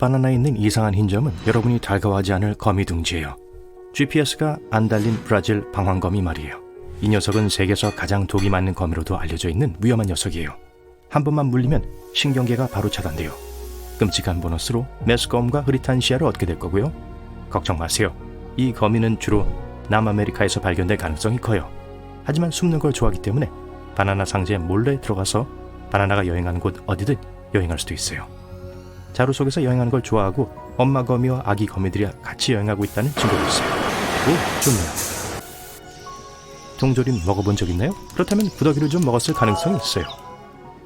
바나나에 있는 이상한 흰 점은 여러분이 달가워하지 않을 거미 둥지예요. GPS가 안 달린 브라질 방황거미 말이에요. 이 녀석은 세계에서 가장 독이 많은 거미로도 알려져 있는 위험한 녀석이에요. 한 번만 물리면 신경계가 바로 차단돼요. 끔찍한 보너스로 메스꺼움과 흐릿한 시야를 얻게 될 거고요. 걱정 마세요. 이 거미는 주로 남아메리카에서 발견될 가능성이 커요. 하지만 숨는 걸 좋아하기 때문에 바나나 상자에 몰래 들어가서 바나나가 여행하는 곳 어디든 여행할 수도 있어요. 자루 속에서 여행하는 걸 좋아하고 엄마 거미와 아기 거미들이 같이 여행하고 있다는 증거도 있어요. 오, 좋네요. 통조림 먹어본 적 있나요? 그렇다면 구더기를 좀 먹었을 가능성이 있어요.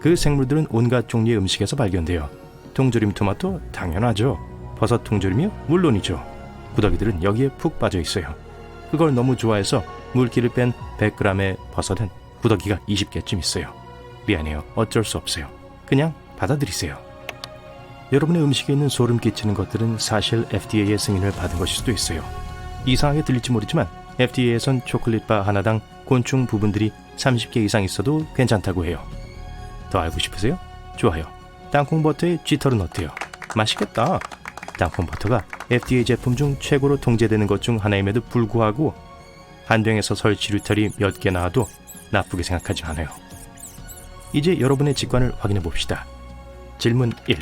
그 생물들은 온갖 종류의 음식에서 발견돼요. 통조림 토마토? 당연하죠. 버섯 통조림이요? 물론이죠. 구더기들은 여기에 푹 빠져 있어요. 그걸 너무 좋아해서 물기를 뺀 100g의 버섯은 구더기가 20개쯤 있어요. 미안해요. 어쩔 수 없어요. 그냥 받아들이세요. 여러분의 음식에 있는 소름 끼치는 것들은 사실 FDA의 승인을 받은 것일 수도 있어요. 이상하게 들릴지 모르지만 FDA에선 초콜릿바 하나당 곤충 부분들이 30개 이상 있어도 괜찮다고 해요. 더 알고 싶으세요? 좋아요. 땅콩버터의 쥐털은 어때요? 맛있겠다. 땅콩버터가 FDA 제품 중 최고로 통제되는 것 중 하나임에도 불구하고 한정에서 설치류털이 몇 개 나와도 나쁘게 생각하지 않아요. 이제 여러분의 직관을 확인해 봅시다. 질문 1.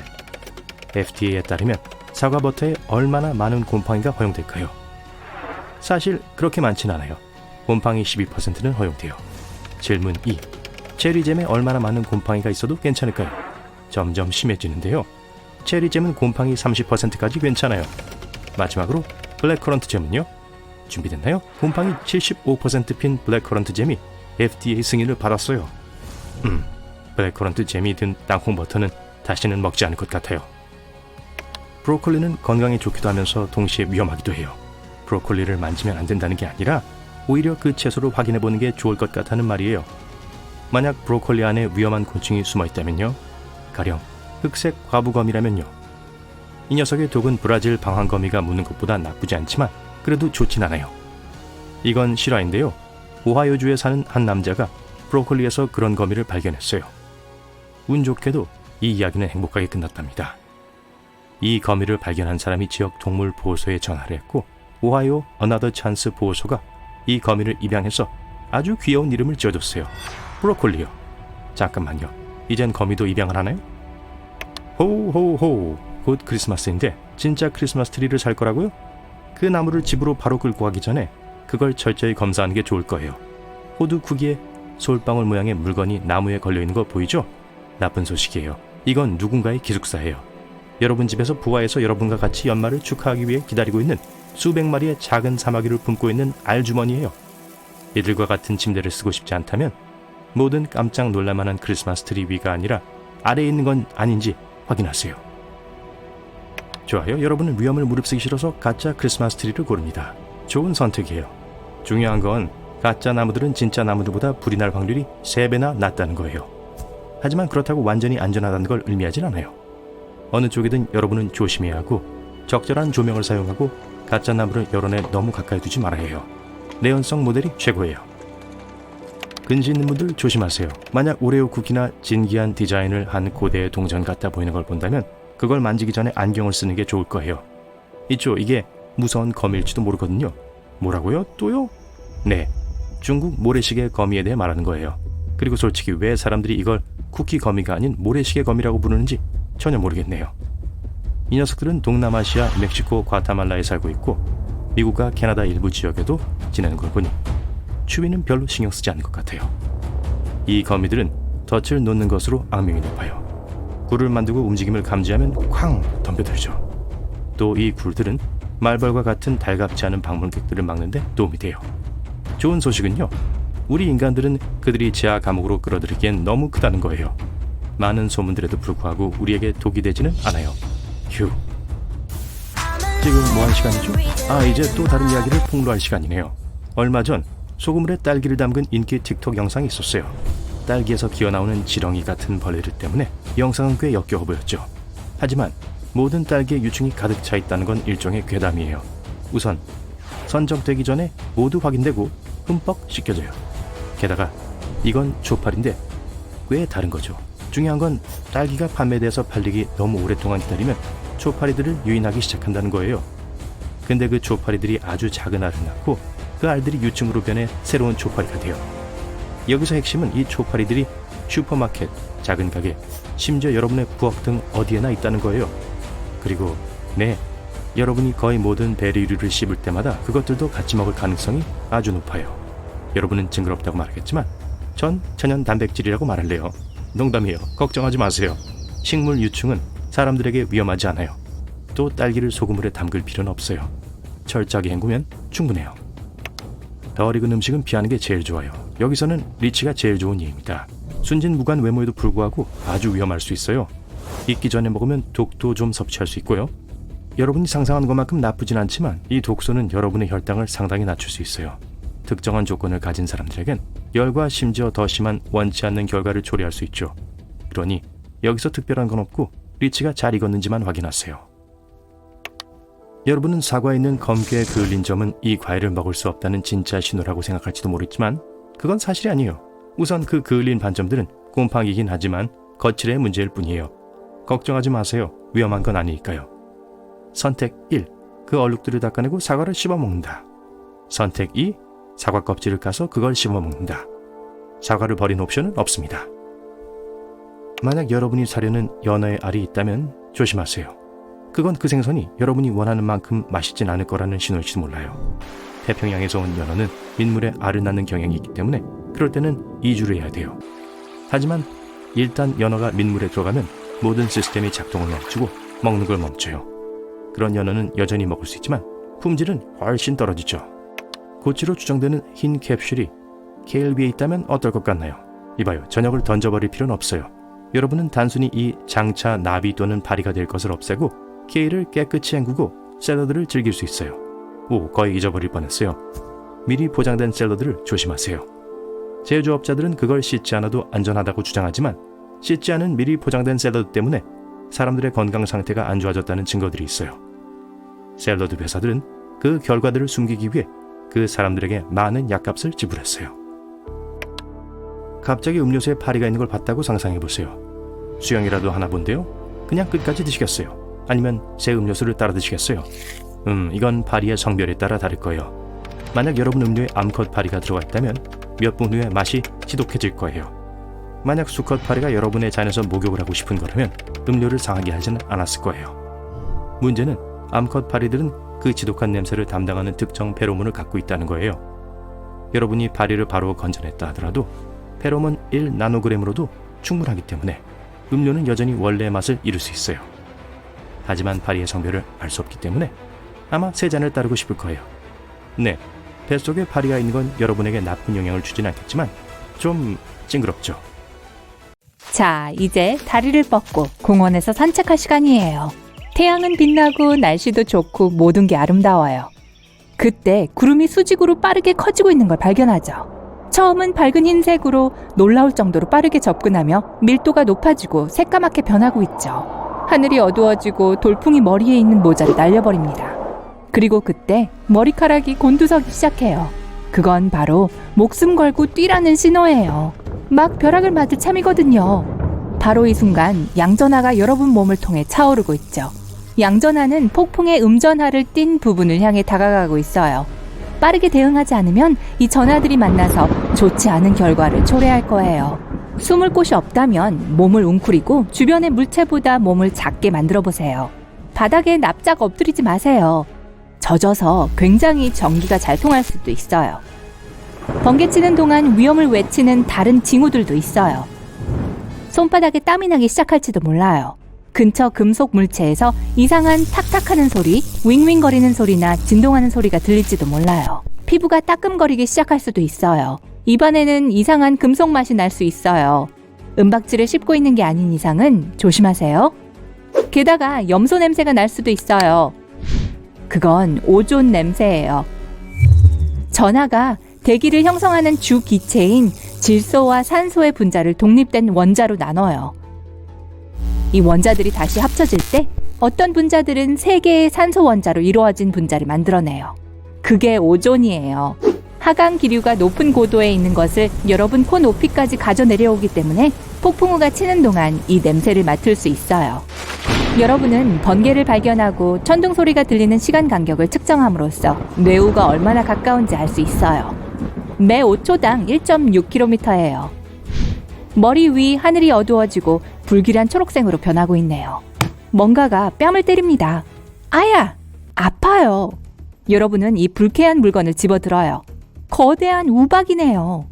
FDA에 따르면 사과버터에 얼마나 많은 곰팡이가 허용될까요? 사실 그렇게 많진 않아요. 곰팡이 12%는 허용돼요. 질문 2. 체리잼에 얼마나 많은 곰팡이가 있어도 괜찮을까요? 점점 심해지는데요. 체리잼은 곰팡이 30%까지 괜찮아요. 마지막으로 블랙커런트 잼은요? 준비됐나요? 곰팡이 75% 핀 블랙커런트 잼이 FDA 승인을 받았어요. 블랙커런트 잼이 든 땅콩버터는 다시는 먹지 않을 것 같아요. 브로콜리는 건강에 좋기도 하면서 동시에 위험하기도 해요. 브로콜리를 만지면 안 된다는 게 아니라 오히려 그 채소를 확인해보는 게 좋을 것 같다는 말이에요. 만약 브로콜리 안에 위험한 곤충이 숨어있다면요. 가령 흑색 과부거미라면요. 이 녀석의 독은 브라질 방황거미가 무는 것보다 나쁘지 않지만 그래도 좋진 않아요. 이건 실화인데요. 오하이오주에 사는 한 남자가 브로콜리에서 그런 거미를 발견했어요. 운 좋게도 이 이야기는 행복하게 끝났답니다. 이 거미를 발견한 사람이 지역 동물 보호소에 전화를 했고 오하이오 어나더 찬스 보호소가 이 거미를 입양해서 아주 귀여운 이름을 지어줬어요. 브로콜리요. 잠깐만요. 이젠 거미도 입양을 하나요? 호호호. 곧 크리스마스인데 진짜 크리스마스 트리를 살 거라고요? 그 나무를 집으로 바로 끌고 가기 전에 그걸 철저히 검사하는 게 좋을 거예요. 호두 크기의 솔방울 모양의 물건이 나무에 걸려있는 거 보이죠? 나쁜 소식이에요. 이건 누군가의 기숙사예요. 여러분 집에서 부화해서 여러분과 같이 연말을 축하하기 위해 기다리고 있는 수백 마리의 작은 사마귀를 품고 있는 알주머니예요. 이들과 같은 침대를 쓰고 싶지 않다면 모든 깜짝 놀랄만한 크리스마스 트리 위가 아니라 아래에 있는 건 아닌지 확인하세요. 좋아요. 여러분은 위험을 무릅쓰기 싫어서 가짜 크리스마스 트리를 고릅니다. 좋은 선택이에요. 중요한 건 가짜 나무들은 진짜 나무들보다 불이 날 확률이 3배나 낮다는 거예요. 하지만 그렇다고 완전히 안전하다는 걸 의미하진 않아요. 어느 쪽이든 여러분은 조심해야 하고 적절한 조명을 사용하고 가짜 나무를 여론에 너무 가까이 두지 말아야 해요. 내연성 모델이 최고예요. 근시 있는 분들 조심하세요. 만약 오레오 쿠키나 진기한 디자인을 한 고대의 동전 같아 보이는 걸 본다면 그걸 만지기 전에 안경을 쓰는 게 좋을 거예요. 있죠, 이게 무서운 거미일지도 모르거든요. 뭐라고요? 또요? 네, 중국 모래시계 거미에 대해 말하는 거예요. 그리고 솔직히 왜 사람들이 이걸 쿠키 거미가 아닌 모래시계 거미라고 부르는지 전혀 모르겠네요. 이 녀석들은 동남아시아, 멕시코, 과타말라에 살고 있고 미국과 캐나다 일부 지역에도 지내는 걸 보니 추위는 별로 신경 쓰지 않는 것 같아요. 이 거미들은 덫을 놓는 것으로 악명이 높아요. 굴을 만들고 움직임을 감지하면 쾅 덤벼들죠. 또 이 굴들은 말벌과 같은 달갑지 않은 방문객들을 막는데 도움이 돼요. 좋은 소식은요. 우리 인간들은 그들이 지하 감옥으로 끌어들이기엔 너무 크다는 거예요. 많은 소문들에도 불구하고 우리에게 독이 되지는 않아요. 휴. 지금 뭐한 시간이죠? 이제 또 다른 이야기를 폭로할 시간이네요. 얼마 전 소금물에 딸기를 담근 인기 틱톡 영상이 있었어요. 딸기에서 기어나오는 지렁이 같은 벌레들 때문에 영상은 꽤 역겨워 보였죠. 하지만 모든 딸기에 유충이 가득 차 있다는 건 일종의 괴담이에요. 우선 선정되기 전에 모두 확인되고 흠뻑 씻겨져요. 게다가 이건 초파리인데 꽤 다른 거죠. 중요한 건 딸기가 판매돼서 팔리기 너무 오랫동안 기다리면 초파리들을 유인하기 시작한다는 거예요. 근데 그 초파리들이 아주 작은 알을 낳고 그 알들이 유충으로 변해 새로운 초파리가 돼요. 여기서 핵심은 이 초파리들이 슈퍼마켓, 작은 가게, 심지어 여러분의 부엌 등 어디에나 있다는 거예요. 그리고 네, 여러분이 거의 모든 베리류를 씹을 때마다 그것들도 같이 먹을 가능성이 아주 높아요. 여러분은 징그럽다고 말하겠지만 전 천연 단백질이라고 말할래요. 농담이에요. 걱정하지 마세요. 식물 유충은 사람들에게 위험하지 않아요. 또 딸기를 소금물에 담글 필요는 없어요. 철저하게 헹구면 충분해요. 덜 익은 음식은 피하는 게 제일 좋아요. 여기서는 리치가 제일 좋은 예입니다. 순진무구한 외모에도 불구하고 아주 위험할 수 있어요. 익기 전에 먹으면 독도 좀 섭취할 수 있고요. 여러분이 상상하는 것만큼 나쁘진 않지만 이 독소는 여러분의 혈당을 상당히 낮출 수 있어요. 특정한 조건을 가진 사람들에겐 열과 심지어 더 심한 원치 않는 결과를 초래할 수 있죠. 그러니 여기서 특별한 건 없고 리치가 잘 익었는지만 확인하세요. 여러분은 사과에 있는 검게 그을린 점은 이 과일을 먹을 수 없다는 진짜 신호라고 생각할지도 모르겠지만 그건 사실이 아니에요. 우선 그 그을린 반점들은 곰팡이긴 하지만 거칠의 문제일 뿐이에요. 걱정하지 마세요. 위험한 건 아니니까요. 선택 1. 그 얼룩들을 닦아내고 사과를 씹어먹는다. 선택 2. 사과 껍질을 까서 그걸 씹어먹는다. 사과를 버린 옵션은 없습니다. 만약 여러분이 사려는 연어의 알이 있다면 조심하세요. 그건 그 생선이 여러분이 원하는 만큼 맛있진 않을 거라는 신호일지도 몰라요. 태평양에서 온 연어는 민물에 알을 낳는 경향이 있기 때문에 그럴 때는 이주를 해야 돼요. 하지만 일단 연어가 민물에 들어가면 모든 시스템이 작동을 멈추고 먹는 걸 멈춰요. 그런 연어는 여전히 먹을 수 있지만 품질은 훨씬 떨어지죠. 고치로 추정되는 흰 캡슐이 케일 위에 있다면 어떨 것 같나요? 이봐요. 저녁을 던져버릴 필요는 없어요. 여러분은 단순히 이 장차 나비 또는 파리가 될 것을 없애고 케일을 깨끗이 헹구고 샐러드를 즐길 수 있어요. 오, 거의 잊어버릴 뻔했어요. 미리 포장된 샐러드를 조심하세요. 제조업자들은 그걸 씻지 않아도 안전하다고 주장하지만 씻지 않은 미리 포장된 샐러드 때문에 사람들의 건강 상태가 안 좋아졌다는 증거들이 있어요. 샐러드 회사들은 그 결과들을 숨기기 위해 그 사람들에게 많은 약값을 지불했어요. 갑자기 음료수에 파리가 있는 걸 봤다고 상상해보세요. 수영이라도 하나 본데요? 그냥 끝까지 드시겠어요? 아니면 새 음료수를 따라 드시겠어요? 이건 파리의 성별에 따라 다를 거예요. 만약 여러분 음료에 암컷 파리가 들어가 있다면 몇 분 후에 맛이 지독해질 거예요. 만약 수컷 파리가 여러분의 잔에서 목욕을 하고 싶은 거라면 음료를 상하게 하지는 않았을 거예요. 문제는 암컷 파리들은 그 지독한 냄새를 담당하는 특정 페로몬을 갖고 있다는 거예요. 여러분이 파리를 바로 건져냈다 하더라도 페로몬 1나노그램으로도 충분하기 때문에 음료는 여전히 원래의 맛을 잃을 수 있어요. 하지만 파리의 성별을 알 수 없기 때문에 아마 세 잔을 따르고 싶을 거예요. 네, 뱃속에 파리가 있는 건 여러분에게 나쁜 영향을 주진 않겠지만 좀 징그럽죠. 자, 이제 다리를 뻗고 공원에서 산책할 시간이에요. 태양은 빛나고 날씨도 좋고 모든 게 아름다워요. 그때 구름이 수직으로 빠르게 커지고 있는 걸 발견하죠. 처음은 밝은 흰색으로 놀라울 정도로 빠르게 접근하며 밀도가 높아지고 새까맣게 변하고 있죠. 하늘이 어두워지고 돌풍이 머리에 있는 모자를 날려버립니다. 그리고 그때 머리카락이 곤두서기 시작해요. 그건 바로 목숨 걸고 뛰라는 신호예요. 막 벼락을 맞을 참이거든요. 바로 이 순간 양전하가 여러분 몸을 통해 차오르고 있죠. 양전하는 폭풍의 음전하를 띤 부분을 향해 다가가고 있어요. 빠르게 대응하지 않으면 이 전하들이 만나서 좋지 않은 결과를 초래할 거예요. 숨을 곳이 없다면 몸을 웅크리고 주변의 물체보다 몸을 작게 만들어 보세요. 바닥에 납작 엎드리지 마세요. 젖어서 굉장히 전기가 잘 통할 수도 있어요. 번개치는 동안 위험을 외치는 다른 징후들도 있어요. 손바닥에 땀이 나기 시작할지도 몰라요. 근처 금속 물체에서 이상한 탁탁하는 소리, 윙윙거리는 소리나 진동하는 소리가 들릴지도 몰라요. 피부가 따끔거리기 시작할 수도 있어요. 입안에는 이상한 금속 맛이 날 수 있어요. 은박지를 씹고 있는 게 아닌 이상은 조심하세요. 게다가 염소 냄새가 날 수도 있어요. 그건 오존 냄새예요. 전하가 대기를 형성하는 주 기체인 질소와 산소의 분자를 독립된 원자로 나눠요. 이 원자들이 다시 합쳐질 때 어떤 분자들은 3개의 산소 원자로 이루어진 분자를 만들어내요. 그게 오존이에요. 하강 기류가 높은 고도에 있는 것을 여러분 코 높이까지 가져 내려오기 때문에 폭풍우가 치는 동안 이 냄새를 맡을 수 있어요. 여러분은 번개를 발견하고 천둥 소리가 들리는 시간 간격을 측정함으로써 뇌우가 얼마나 가까운지 알 수 있어요. 매 5초당 1.6km예요. 머리 위 하늘이 어두워지고 불길한 초록색으로 변하고 있네요. 뭔가가 뺨을 때립니다. 아야! 아파요. 여러분은 이 불쾌한 물건을 집어들어요. 거대한 우박이네요.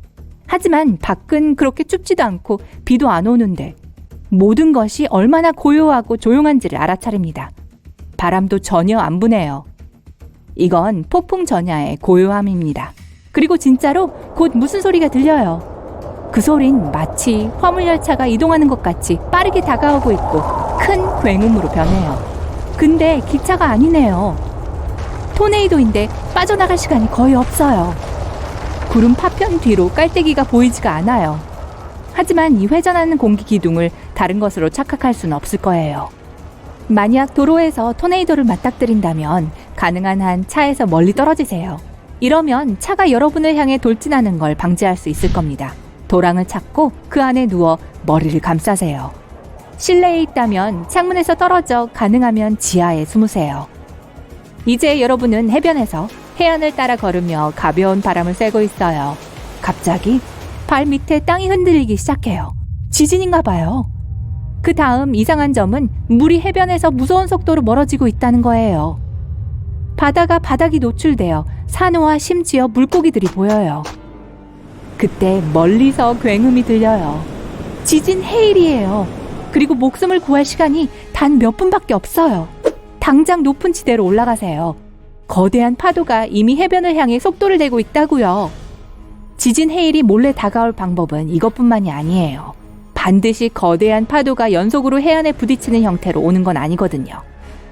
하지만 밖은 그렇게 춥지도 않고 비도 안 오는데 모든 것이 얼마나 고요하고 조용한지를 알아차립니다. 바람도 전혀 안 부네요. 이건 폭풍 전야의 고요함입니다. 그리고 진짜로 곧 무슨 소리가 들려요. 그 소린 마치 화물열차가 이동하는 것 같이 빠르게 다가오고 있고 큰 굉음으로 변해요. 근데 기차가 아니네요. 토네이도인데 빠져나갈 시간이 거의 없어요. 구름 파편 뒤로 깔때기가 보이지가 않아요. 하지만 이 회전하는 공기 기둥을 다른 것으로 착각할 수는 없을 거예요. 만약 도로에서 토네이도를 맞닥뜨린다면 가능한 한 차에서 멀리 떨어지세요. 이러면 차가 여러분을 향해 돌진하는 걸 방지할 수 있을 겁니다. 도랑을 찾고 그 안에 누워 머리를 감싸세요. 실내에 있다면 창문에서 떨어져 가능하면 지하에 숨으세요. 이제 여러분은 해변에서 해안을 따라 걸으며 가벼운 바람을 쐬고 있어요. 갑자기 발 밑에 땅이 흔들리기 시작해요. 지진인가 봐요. 그 다음 이상한 점은 물이 해변에서 무서운 속도로 멀어지고 있다는 거예요. 바다가 바닥이 노출되어 산호와 심지어 물고기들이 보여요. 그때 멀리서 굉음이 들려요. 지진 해일이에요. 그리고 목숨을 구할 시간이 단 몇 분밖에 없어요. 당장 높은 지대로 올라가세요. 거대한 파도가 이미 해변을 향해 속도를 내고 있다고요. 지진 해일이 몰래 다가올 방법은 이것뿐만이 아니에요. 반드시 거대한 파도가 연속으로 해안에 부딪히는 형태로 오는 건 아니거든요.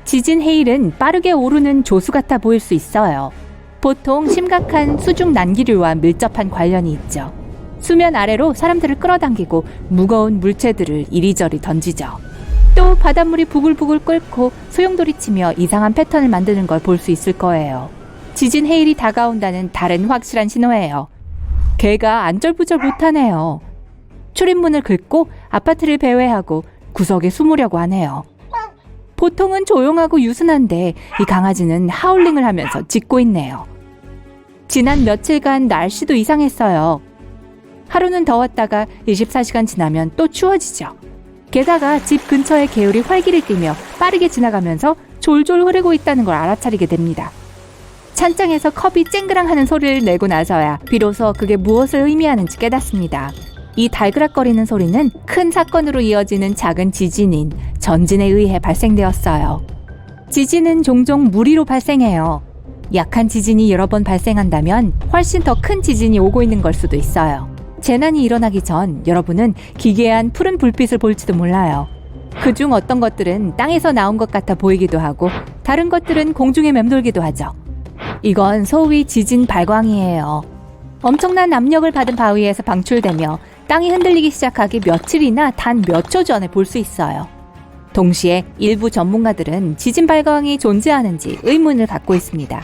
지진 해일은 빠르게 오르는 조수 같아 보일 수 있어요. 보통 심각한 수중 난기류와 밀접한 관련이 있죠. 수면 아래로 사람들을 끌어당기고 무거운 물체들을 이리저리 던지죠. 또 바닷물이 부글부글 끓고 소용돌이 치며 이상한 패턴을 만드는 걸 볼 수 있을 거예요. 지진 해일이 다가온다는 다른 확실한 신호예요. 개가 안절부절 못하네요. 출입문을 긁고 아파트를 배회하고 구석에 숨으려고 하네요. 보통은 조용하고 유순한데 이 강아지는 하울링을 하면서 짖고 있네요. 지난 며칠간 날씨도 이상했어요. 하루는 더웠다가 24시간 지나면 또 추워지죠. 게다가 집 근처의 개울이 활기를 띠며 빠르게 지나가면서 졸졸 흐르고 있다는 걸 알아차리게 됩니다. 찬장에서 컵이 쨍그랑하는 소리를 내고 나서야 비로소 그게 무엇을 의미하는지 깨닫습니다. 이 달그락거리는 소리는 큰 사건으로 이어지는 작은 지진인 전진에 의해 발생되었어요. 지진은 종종 무리로 발생해요. 약한 지진이 여러 번 발생한다면 훨씬 더 큰 지진이 오고 있는 걸 수도 있어요. 재난이 일어나기 전 여러분은 기괴한 푸른 불빛을 볼지도 몰라요. 그중 어떤 것들은 땅에서 나온 것 같아 보이기도 하고 다른 것들은 공중에 맴돌기도 하죠. 이건 소위 지진 발광이에요. 엄청난 압력을 받은 바위에서 방출되며 땅이 흔들리기 시작하기 며칠이나 단 몇 초 전에 볼 수 있어요. 동시에 일부 전문가들은 지진 발광이 존재하는지 의문을 갖고 있습니다.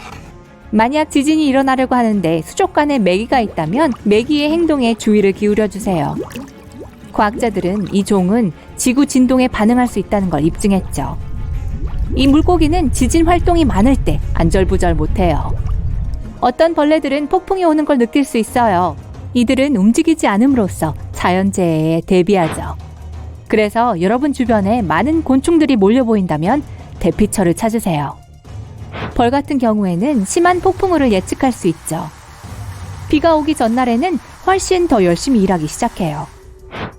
만약 지진이 일어나려고 하는데 수족관에 메기가 있다면 메기의 행동에 주의를 기울여 주세요. 과학자들은 이 종은 지구 진동에 반응할 수 있다는 걸 입증했죠. 이 물고기는 지진 활동이 많을 때 안절부절 못해요. 어떤 벌레들은 폭풍이 오는 걸 느낄 수 있어요. 이들은 움직이지 않음으로써 자연재해에 대비하죠. 그래서 여러분 주변에 많은 곤충들이 몰려 보인다면 대피처를 찾으세요. 벌 같은 경우에는 심한 폭풍우를 예측할 수 있죠. 비가 오기 전날에는 훨씬 더 열심히 일하기 시작해요.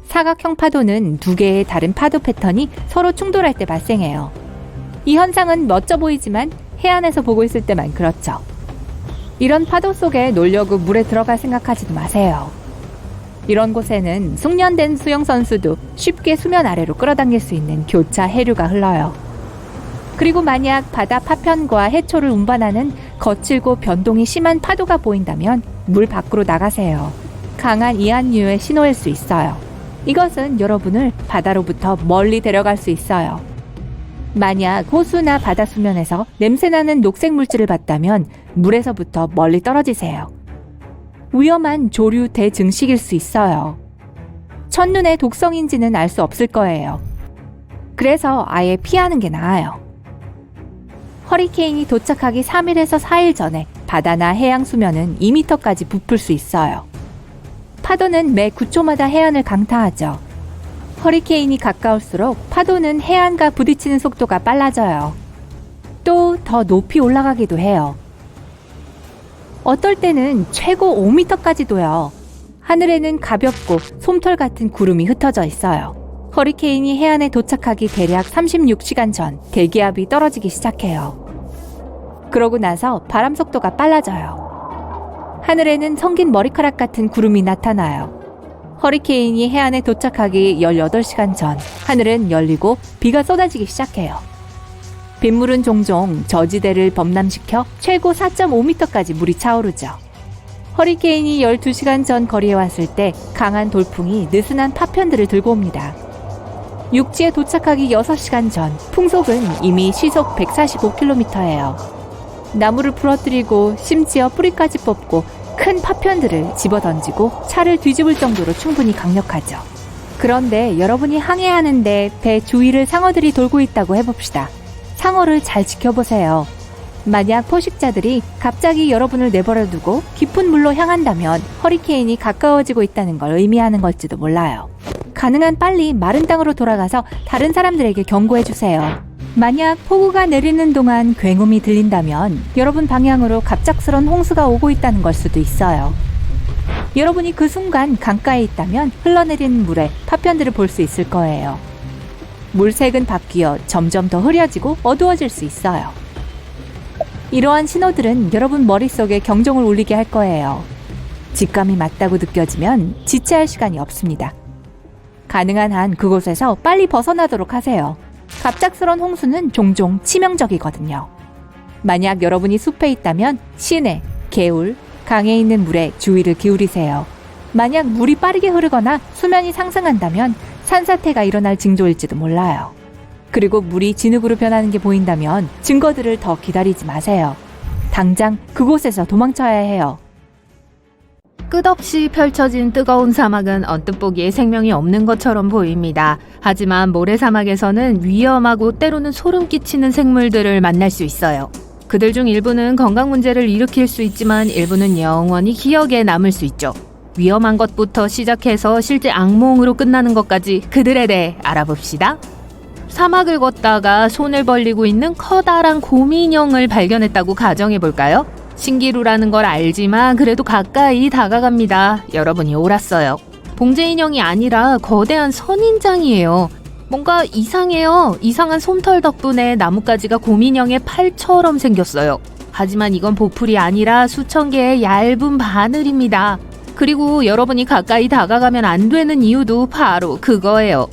사각형 파도는 두 개의 다른 파도 패턴이 서로 충돌할 때 발생해요. 이 현상은 멋져 보이지만 해안에서 보고 있을 때만 그렇죠. 이런 파도 속에 놀려고 물에 들어갈 생각하지도 마세요. 이런 곳에는 숙련된 수영선수도 쉽게 수면 아래로 끌어당길 수 있는 교차 해류가 흘러요. 그리고 만약 바다 파편과 해초를 운반하는 거칠고 변동이 심한 파도가 보인다면 물 밖으로 나가세요. 강한 이안류의 신호일 수 있어요. 이것은 여러분을 바다로부터 멀리 데려갈 수 있어요. 만약 호수나 바다 수면에서 냄새나는 녹색 물질을 봤다면 물에서부터 멀리 떨어지세요. 위험한 조류 대증식일 수 있어요. 첫눈에 독성인지는 알 수 없을 거예요. 그래서 아예 피하는 게 나아요. 허리케인이 도착하기 3일에서 4일 전에 바다나 해양 수면은 2m까지 부풀 수 있어요. 파도는 매 9초마다 해안을 강타하죠. 허리케인이 가까울수록 파도는 해안과 부딪히는 속도가 빨라져요. 또 더 높이 올라가기도 해요. 어떨 때는 최고 5m까지도요. 하늘에는 가볍고 솜털 같은 구름이 흩어져 있어요. 허리케인이 해안에 도착하기 대략 36시간 전 대기압이 떨어지기 시작해요. 그러고 나서 바람 속도가 빨라져요. 하늘에는 성긴 머리카락 같은 구름이 나타나요. 허리케인이 해안에 도착하기 18시간 전 하늘은 열리고 비가 쏟아지기 시작해요. 빗물은 종종 저지대를 범람시켜 최고 4.5m까지 물이 차오르죠. 허리케인이 12시간 전 거리에 왔을 때 강한 돌풍이 느슨한 파편들을 들고 옵니다. 육지에 도착하기 6시간 전 풍속은 이미 시속 145km예요. 나무를 부러뜨리고 심지어 뿌리까지 뽑고 큰 파편들을 집어던지고 차를 뒤집을 정도로 충분히 강력하죠. 그런데 여러분이 항해하는데 배 주위를 상어들이 돌고 있다고 해봅시다. 상어를 잘 지켜보세요. 만약 포식자들이 갑자기 여러분을 내버려두고 깊은 물로 향한다면 허리케인이 가까워지고 있다는 걸 의미하는 걸지도 몰라요. 가능한 빨리 마른 땅으로 돌아가서 다른 사람들에게 경고해주세요. 만약 폭우가 내리는 동안 굉음이 들린다면 여러분 방향으로 갑작스런 홍수가 오고 있다는 걸 수도 있어요. 여러분이 그 순간 강가에 있다면 흘러내리는 물에 파편들을 볼 수 있을 거예요. 물색은 바뀌어 점점 더 흐려지고 어두워질 수 있어요. 이러한 신호들은 여러분 머릿속에 경종을 울리게 할 거예요. 직감이 맞다고 느껴지면 지체할 시간이 없습니다. 가능한 한 그곳에서 빨리 벗어나도록 하세요. 갑작스런 홍수는 종종 치명적이거든요. 만약 여러분이 숲에 있다면 시내, 개울, 강에 있는 물에 주의를 기울이세요. 만약 물이 빠르게 흐르거나 수면이 상승한다면 산사태가 일어날 징조일지도 몰라요. 그리고 물이 진흙으로 변하는 게 보인다면 증거들을 더 기다리지 마세요. 당장 그곳에서 도망쳐야 해요. 끝없이 펼쳐진 뜨거운 사막은 언뜻 보기에 생명이 없는 것처럼 보입니다. 하지만 모래사막에서는 위험하고 때로는 소름 끼치는 생물들을 만날 수 있어요. 그들 중 일부는 건강 문제를 일으킬 수 있지만 일부는 영원히 기억에 남을 수 있죠. 위험한 것부터 시작해서 실제 악몽으로 끝나는 것까지 그들에 대해 알아봅시다. 사막을 걷다가 손을 벌리고 있는 커다란 곰인형을 발견했다고 가정해볼까요? 신기루라는 걸 알지만 그래도 가까이 다가갑니다. 여러분이 옳았어요. 봉제인형이 아니라 거대한 선인장이에요. 뭔가 이상해요. 이상한 솜털 덕분에 나뭇가지가 곰인형의 팔처럼 생겼어요. 하지만 이건 보풀이 아니라 수천 개의 얇은 바늘입니다. 그리고 여러분이 가까이 다가가면 안 되는 이유도 바로 그거예요.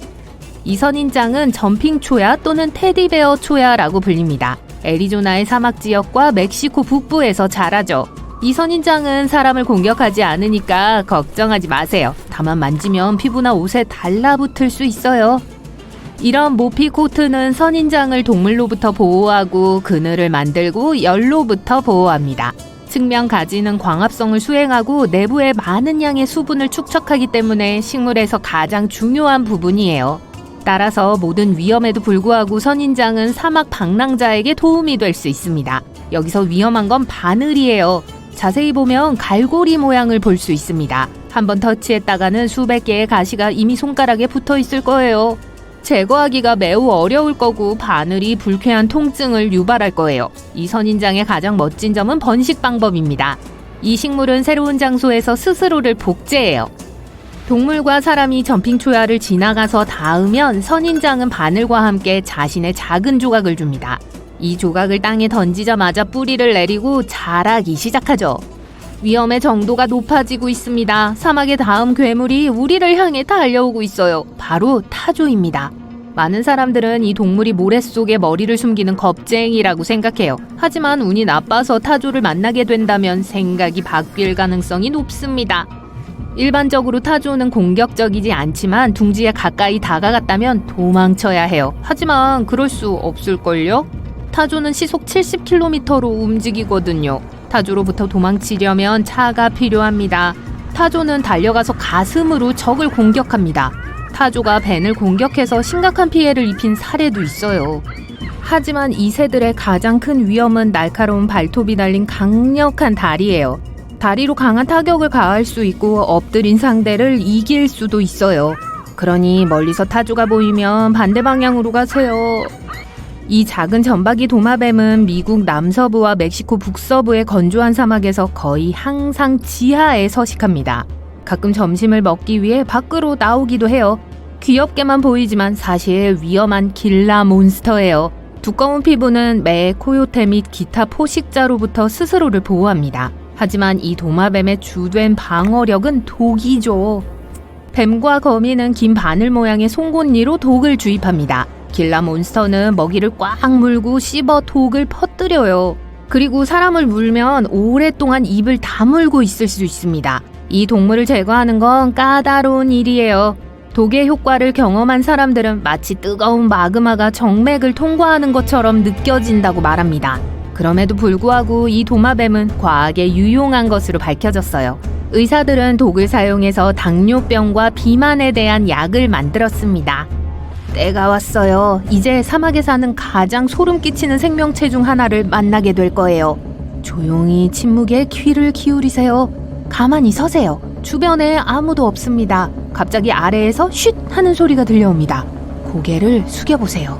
이 선인장은 점핑 초야 또는 테디베어 초야라고 불립니다. 애리조나의 사막 지역과 멕시코 북부에서 자라죠. 이 선인장은 사람을 공격하지 않으니까 걱정하지 마세요. 다만 만지면 피부나 옷에 달라붙을 수 있어요. 이런 모피 코트는 선인장을 동물로부터 보호하고 그늘을 만들고 열로부터 보호합니다. 측면 가지는 광합성을 수행하고 내부에 많은 양의 수분을 축적하기 때문에 식물에서 가장 중요한 부분이에요. 따라서 모든 위험에도 불구하고 선인장은 사막 방랑자에게 도움이 될 수 있습니다. 여기서 위험한 건 바늘이에요. 자세히 보면 갈고리 모양을 볼 수 있습니다. 한번 터치했다가는 수백 개의 가시가 이미 손가락에 붙어 있을 거예요. 제거하기가 매우 어려울 거고 바늘이 불쾌한 통증을 유발할 거예요. 이 선인장의 가장 멋진 점은 번식 방법입니다. 이 식물은 새로운 장소에서 스스로를 복제해요. 동물과 사람이 점핑 초야를 지나가서 닿으면 선인장은 바늘과 함께 자신의 작은 조각을 줍니다. 이 조각을 땅에 던지자마자 뿌리를 내리고 자라기 시작하죠. 위험의 정도가 높아지고 있습니다. 사막의 다음 괴물이 우리를 향해 달려오고 있어요. 바로 타조입니다. 많은 사람들은 이 동물이 모래 속에 머리를 숨기는 겁쟁이라고 생각해요. 하지만 운이 나빠서 타조를 만나게 된다면 생각이 바뀔 가능성이 높습니다. 일반적으로 타조는 공격적이지 않지만 둥지에 가까이 다가갔다면 도망쳐야 해요. 하지만 그럴 수 없을걸요? 타조는 시속 70km로 움직이거든요. 타조로부터 도망치려면 차가 필요합니다. 타조는 달려가서 가슴으로 적을 공격합니다. 타조가 벤을 공격해서 심각한 피해를 입힌 사례도 있어요. 하지만 이 새들의 가장 큰 위험은 날카로운 발톱이 달린 강력한 다리예요. 다리로 강한 타격을 가할 수 있고 엎드린 상대를 이길 수도 있어요. 그러니 멀리서 타조가 보이면 반대 방향으로 가세요. 이 작은 점박이 도마뱀은 미국 남서부와 멕시코 북서부의 건조한 사막에서 거의 항상 지하에 서식합니다. 가끔 점심을 먹기 위해 밖으로 나오기도 해요. 귀엽게만 보이지만 사실 위험한 길라 몬스터예요. 두꺼운 피부는 매, 코요테 및 기타 포식자로부터 스스로를 보호합니다. 하지만 이 도마뱀의 주된 방어력은 독이죠. 뱀과 거미는 긴 바늘 모양의 송곳니로 독을 주입합니다. 길라 몬스터는 먹이를 꽉 물고 씹어 독을 퍼뜨려요. 그리고 사람을 물면 오랫동안 입을 다물고 있을 수 있습니다. 이 동물을 제거하는 건 까다로운 일이에요. 독의 효과를 경험한 사람들은 마치 뜨거운 마그마가 정맥을 통과하는 것처럼 느껴진다고 말합니다. 그럼에도 불구하고 이 도마뱀은 과학에 유용한 것으로 밝혀졌어요. 의사들은 독을 사용해서 당뇨병과 비만에 대한 약을 만들었습니다. 때가 왔어요. 이제 사막에 사는 가장 소름 끼치는 생명체 중 하나를 만나게 될 거예요. 조용히 침묵에 귀를 기울이세요. 가만히 서세요. 주변에 아무도 없습니다. 갑자기 아래에서 쉿 하는 소리가 들려옵니다. 고개를 숙여보세요.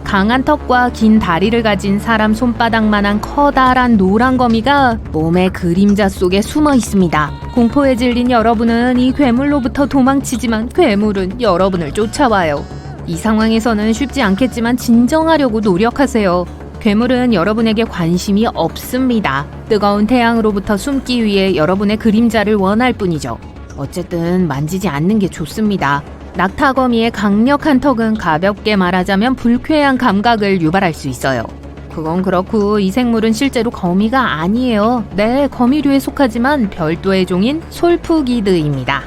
강한 턱과 긴 다리를 가진 사람 손바닥만한 커다란 노란 거미가 몸의 그림자 속에 숨어 있습니다. 공포에 질린 여러분은 이 괴물로부터 도망치지만 괴물은 여러분을 쫓아와요. 이 상황에서는 쉽지 않겠지만 진정하려고 노력하세요. 괴물은 여러분에게 관심이 없습니다. 뜨거운 태양으로부터 숨기 위해 여러분의 그림자를 원할 뿐이죠. 어쨌든 만지지 않는 게 좋습니다. 낙타거미의 강력한 턱은 가볍게 말하자면 불쾌한 감각을 유발할 수 있어요. 그건 그렇고 이 생물은 실제로 거미가 아니에요. 네, 거미류에 속하지만 별도의 종인 솔푸기드입니다.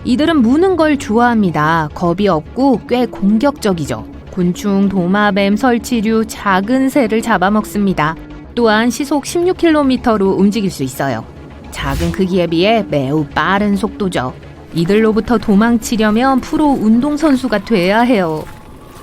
이들은 무는 걸 좋아합니다. 겁이 없고 꽤 공격적이죠. 곤충, 도마뱀, 설치류, 작은 새를 잡아먹습니다. 또한 시속 16km로 움직일 수 있어요. 작은 크기에 비해 매우 빠른 속도죠. 이들로부터 도망치려면 프로 운동선수가 돼야 해요.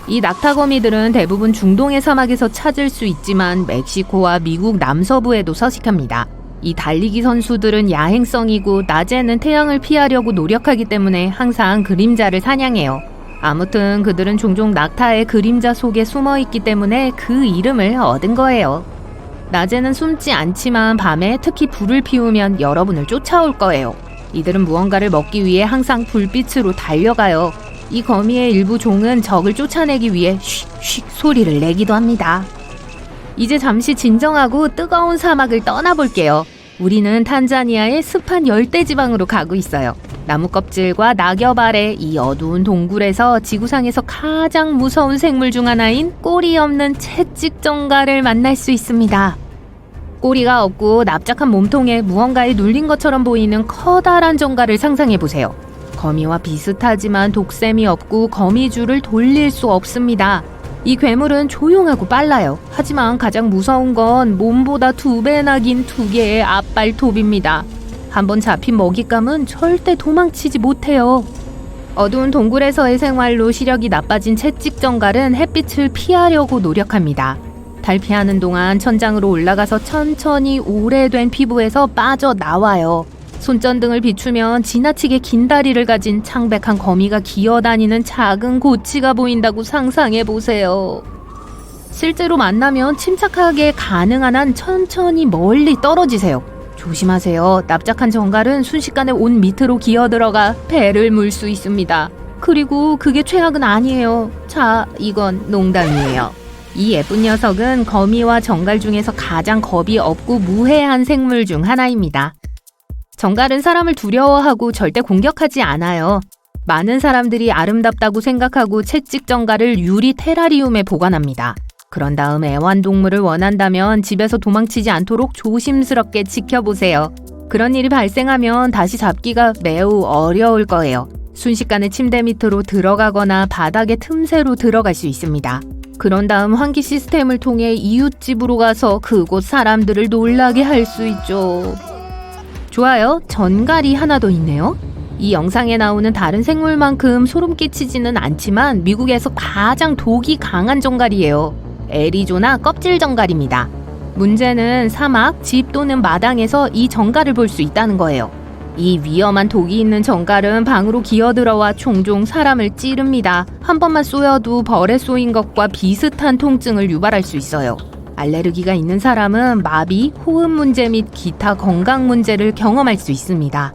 이 낙타거미들은 대부분 중동의 사막에서 찾을 수 있지만 멕시코와 미국 남서부에도 서식합니다. 이 달리기 선수들은 야행성이고 낮에는 태양을 피하려고 노력하기 때문에 항상 그림자를 사냥해요. 아무튼 그들은 종종 낙타의 그림자 속에 숨어 있기 때문에 그 이름을 얻은 거예요. 낮에는 숨지 않지만 밤에 특히 불을 피우면 여러분을 쫓아올 거예요. 이들은 무언가를 먹기 위해 항상 불빛으로 달려가요. 이 거미의 일부 종은 적을 쫓아내기 위해 쉿쉿 소리를 내기도 합니다. 이제 잠시 진정하고 뜨거운 사막을 떠나볼게요. 우리는 탄자니아의 습한 열대지방으로 가고 있어요. 나무 껍질과 낙엽 아래 이 어두운 동굴에서 지구상에서 가장 무서운 생물 중 하나인 꼬리 없는 채찍정갈을 만날 수 있습니다. 꼬리가 없고 납작한 몸통에 무언가에 눌린 것처럼 보이는 커다란 정갈을 상상해보세요. 거미와 비슷하지만 독샘이 없고 거미줄을 돌릴 수 없습니다. 이 괴물은 조용하고 빨라요. 하지만 가장 무서운 건 몸보다 2배나 긴 2개의 앞발톱입니다. 한번 잡힌 먹잇감은 절대 도망치지 못해요. 어두운 동굴에서의 생활로 시력이 나빠진 채찍정갈은 햇빛을 피하려고 노력합니다. 달피하는 동안 천장으로 올라가서 천천히 오래된 피부에서 빠져나와요. 손전등을 비추면 지나치게 긴 다리를 가진 창백한 거미가 기어다니는 작은 고치가 보인다고 상상해보세요. 실제로 만나면 침착하게 가능한 한 천천히 멀리 떨어지세요. 조심하세요. 납작한 정갈은 순식간에 옷 밑으로 기어들어가 배를 물 수 있습니다. 그리고 그게 최악은 아니에요. 자, 이건 농담이에요. 이 예쁜 녀석은 거미와 정갈 중에서 가장 겁이 없고 무해한 생물 중 하나입니다. 정갈은 사람을 두려워하고 절대 공격하지 않아요. 많은 사람들이 아름답다고 생각하고 채찍정갈을 유리 테라리움에 보관합니다. 그런 다음 애완동물을 원한다면 집에서 도망치지 않도록 조심스럽게 지켜보세요. 그런 일이 발생하면 다시 잡기가 매우 어려울 거예요. 순식간에 침대 밑으로 들어가거나 바닥의 틈새로 들어갈 수 있습니다. 그런 다음 환기 시스템을 통해 이웃집으로 가서 그곳 사람들을 놀라게 할 수 있죠. 좋아요. 전갈이 하나 더 있네요. 이 영상에 나오는 다른 생물만큼 소름 끼치지는 않지만 미국에서 가장 독이 강한 정갈이에요. 애리조나 껍질 정갈입니다. 문제는 사막, 집 또는 마당에서 이 정갈을 볼 수 있다는 거예요. 이 위험한 독이 있는 정갈은 방으로 기어들어와 종종 사람을 찌릅니다. 한 번만 쏘여도 벌에 쏘인 것과 비슷한 통증을 유발할 수 있어요. 알레르기가 있는 사람은 마비, 호흡 문제 및 기타 건강 문제를 경험할 수 있습니다.